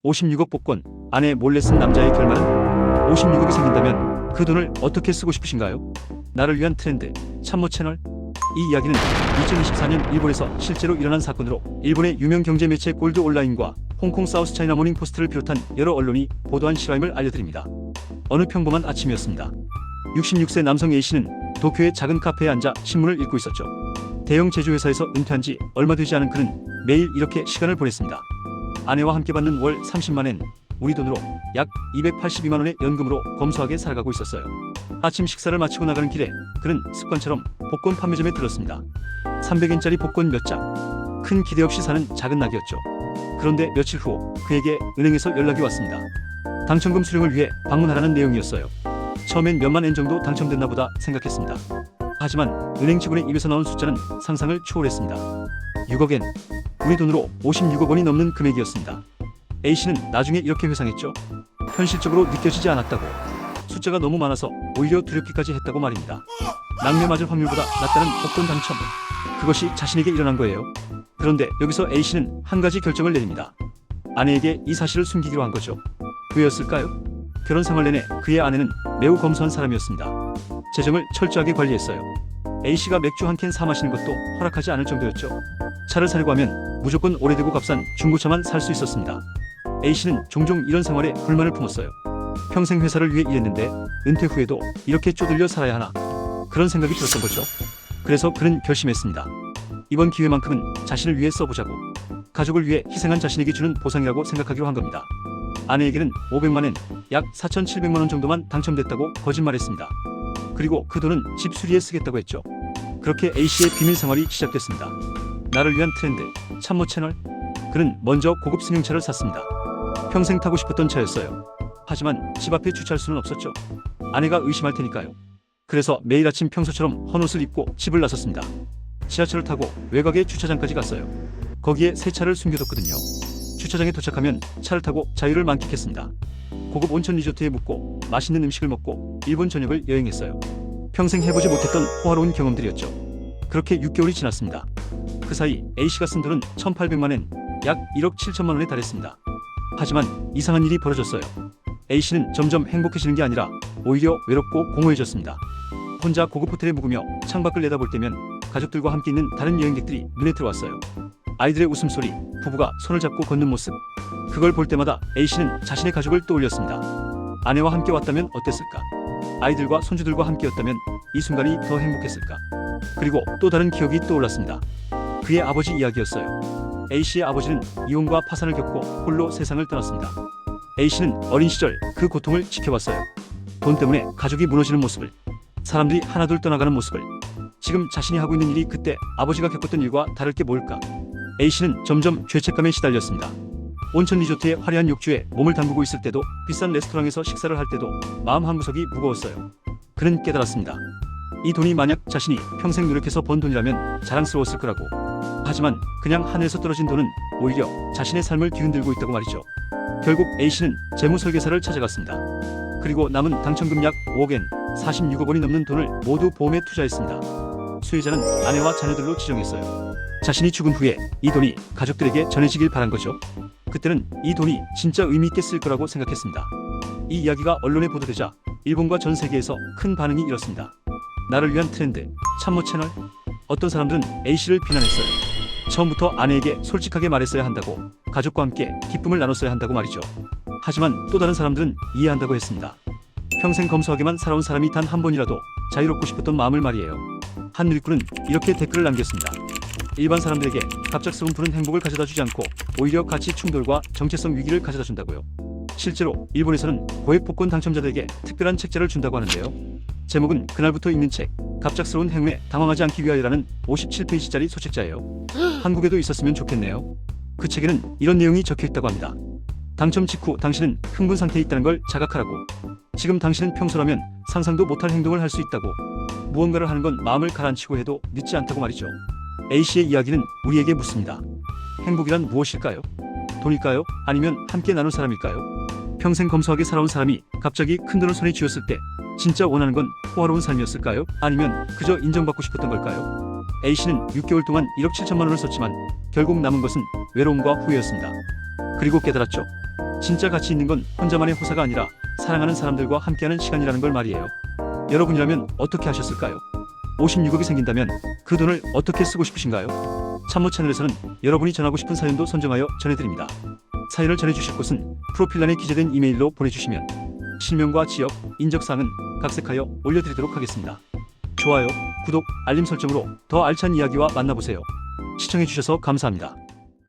56억 복권, 아내 몰래 쓴 남자의 결말은? 56억이 생긴다면 그 돈을 어떻게 쓰고 싶으신가요? 나를 위한 트렌드, 참모 채널. 이 이야기는 2024년 일본에서 실제로 일어난 사건으로 일본의 유명 경제 매체 골드 온라인과 홍콩 사우스 차이나 모닝 포스트를 비롯한 여러 언론이 보도한 실화임을 알려드립니다. 어느 평범한 아침이었습니다. 66세 남성 A씨는 도쿄의 작은 카페에 앉아 신문을 읽고 있었죠. 대형 제조회사에서 은퇴한 지 얼마 되지 않은 그는 매일 이렇게 시간을 보냈습니다. 아내와 함께 받는 월 30만엔, 우리 돈으로 약 282만원의 연금으로 검소하게 살아가고 있었어요. 아침 식사를 마치고 나가는 길에 그는 습관처럼 복권 판매점에 들렀습니다. 300엔짜리 복권 몇 장. 큰 기대 없이 사는 작은 낙이었죠. 그런데 며칠 후 그에게 은행에서 연락이 왔습니다. 당첨금 수령을 위해 방문하라는 내용이었어요. 처음엔 몇만 엔 정도 당첨됐나 보다 생각했습니다. 하지만 은행 직원의 입에서 나온 숫자는 상상을 초월했습니다. 6억 엔. 우리 돈으로 56억 원이 넘는 금액이었습니다. A씨는 나중에 이렇게 회상했죠. 현실적으로 느껴지지 않았다고. 숫자가 너무 많아서 오히려 두렵기까지 했다고 말입니다. 낙뢰 맞을 확률보다 낮다는 복권 당첨. 그것이 자신에게 일어난 거예요. 그런데 여기서 A씨는 한 가지 결정을 내립니다. 아내에게 이 사실을 숨기기로 한 거죠. 왜였을까요? 결혼 생활 내내 그의 아내는 매우 검소한 사람이었습니다. 재정을 철저하게 관리했어요. A씨가 맥주 한 캔 사 마시는 것도 허락하지 않을 정도였죠. 차를 사려고 하면 무조건 오래되고 값싼 중고차만 살 수 있었습니다. A씨는 종종 이런 생활에 불만을 품었어요. 평생 회사를 위해 일했는데 은퇴 후에도 이렇게 쪼들려 살아야 하나? 그런 생각이 들었던 거죠. 그래서 그는 결심했습니다. 이번 기회만큼은 자신을 위해 써보자고. 가족을 위해 희생한 자신에게 주는 보상이라고 생각하기로 한 겁니다. 아내에게는 500만엔, 약 4,700만원 정도만 당첨됐다고 거짓말했습니다. 그리고 그 돈은 집 수리에 쓰겠다고 했죠. 그렇게 A씨의 비밀 생활이 시작됐습니다. 나를 위한 트렌드, 참모 채널. 그는 먼저 고급 승용차를 샀습니다. 평생 타고 싶었던 차였어요. 하지만 집 앞에 주차할 수는 없었죠. 아내가 의심할 테니까요. 그래서 매일 아침 평소처럼 헌옷을 입고 집을 나섰습니다. 지하철을 타고 외곽의 주차장까지 갔어요. 거기에 새 차를 숨겨뒀거든요. 주차장에 도착하면 차를 타고 자유를 만끽했습니다. 고급 온천 리조트에 묵고 맛있는 음식을 먹고 일본 전역을 여행했어요. 평생 해보지 못했던 호화로운 경험들이었죠. 그렇게 6개월이 지났습니다. 그 사이 A씨가 쓴 돈은 1,800만엔, 약 1억 7천만 원에 달했습니다. 하지만 이상한 일이 벌어졌어요. A씨는 점점 행복해지는 게 아니라 오히려 외롭고 공허해졌습니다. 혼자 고급 호텔에 묵으며 창밖을 내다볼 때면 가족들과 함께 있는 다른 여행객들이 눈에 들어왔어요. 아이들의 웃음소리, 부부가 손을 잡고 걷는 모습. 그걸 볼 때마다 A씨는 자신의 가족을 떠올렸습니다. 아내와 함께 왔다면 어땠을까? 아이들과 손주들과 함께였다면 이 순간이 더 행복했을까? 그리고 또 다른 기억이 떠올랐습니다. 그의 아버지 이야기였어요. A씨의 아버지는 이혼과 파산을 겪고 홀로 세상을 떠났습니다. A씨는 어린 시절 그 고통을 지켜봤어요. 돈 때문에 가족이 무너지는 모습을, 사람들이 하나둘 떠나가는 모습을. 지금 자신이 하고 있는 일이 그때 아버지가 겪었던 일과 다를 게 뭘까? A씨는 점점 죄책감에 시달렸습니다. 온천 리조트의 화려한 욕조에 몸을 담그고 있을 때도, 비싼 레스토랑에서 식사를 할 때도 마음 한구석이 무거웠어요. 그는 깨달았습니다. 이 돈이 만약 자신이 평생 노력해서 번 돈이라면 자랑스러웠을 거라고. 하지만 그냥 하늘에서 떨어진 돈은 오히려 자신의 삶을 뒤흔들고 있다고 말이죠. 결국 A씨는 재무설계사를 찾아갔습니다. 그리고 남은 당첨금 약 5억엔, 46억 원이 넘는 돈을 모두 보험에 투자했습니다. 수혜자는 아내와 자녀들로 지정했어요. 자신이 죽은 후에 이 돈이 가족들에게 전해지길 바란 거죠. 그때는 이 돈이 진짜 의미 있게 쓸 거라고 생각했습니다. 이 이야기가 언론에 보도되자 일본과 전 세계에서 큰 반응이 일었습니다. 나를 위한 트렌드, 참모 채널. 어떤 사람들은 A씨를 비난했어요. 처음부터 아내에게 솔직하게 말했어야 한다고, 가족과 함께 기쁨을 나눴어야 한다고 말이죠. 하지만 또 다른 사람들은 이해한다고 했습니다. 평생 검소하게만 살아온 사람이 단 한 번이라도 자유롭고 싶었던 마음을 말이에요. 한 일꾼은 이렇게 댓글을 남겼습니다. 일반 사람들에게 갑작스러운 부는 행복을 가져다 주지 않고 오히려 가치 충돌과 정체성 위기를 가져다 준다고요. 실제로 일본에서는 고액 복권 당첨자들에게 특별한 책자를 준다고 하는데요. 제목은 그날부터 읽는 책, 갑작스러운 행운에 당황하지 않기 위하여라는 57페이지짜리 소책자예요. 한국에도 있었으면 좋겠네요. 그 책에는 이런 내용이 적혀있다고 합니다. 당첨 직후 당신은 흥분 상태에 있다는 걸 자각하라고. 지금 당신은 평소라면 상상도 못할 행동을 할 수 있다고. 무언가를 하는 건 마음을 가라앉히고 해도 늦지 않다고 말이죠. A씨의 이야기는 우리에게 묻습니다. 행복이란 무엇일까요? 돈일까요? 아니면 함께 나눌 사람일까요? 평생 검소하게 살아온 사람이 갑자기 큰 돈을 손에 쥐었을 때 진짜 원하는 건 호화로운 삶이었을까요? 아니면 그저 인정받고 싶었던 걸까요? A씨는 6개월 동안 1억 7천만 원을 썼지만 결국 남은 것은 외로움과 후회였습니다. 그리고 깨달았죠. 진짜 가치 있는 건 혼자만의 호사가 아니라 사랑하는 사람들과 함께하는 시간이라는 걸 말이에요. 여러분이라면 어떻게 하셨을까요? 56억이 생긴다면 그 돈을 어떻게 쓰고 싶으신가요? 참모 채널에서는 여러분이 전하고 싶은 사연도 선정하여 전해드립니다. 사연을 전해주실 곳은 프로필란에 기재된 이메일로 보내주시면 실명과 지역, 인적사항은 각색하여 올려드리도록 하겠습니다. 좋아요, 구독, 알림 설정으로 더 알찬 이야기와 만나보세요. 시청해주셔서 감사합니다.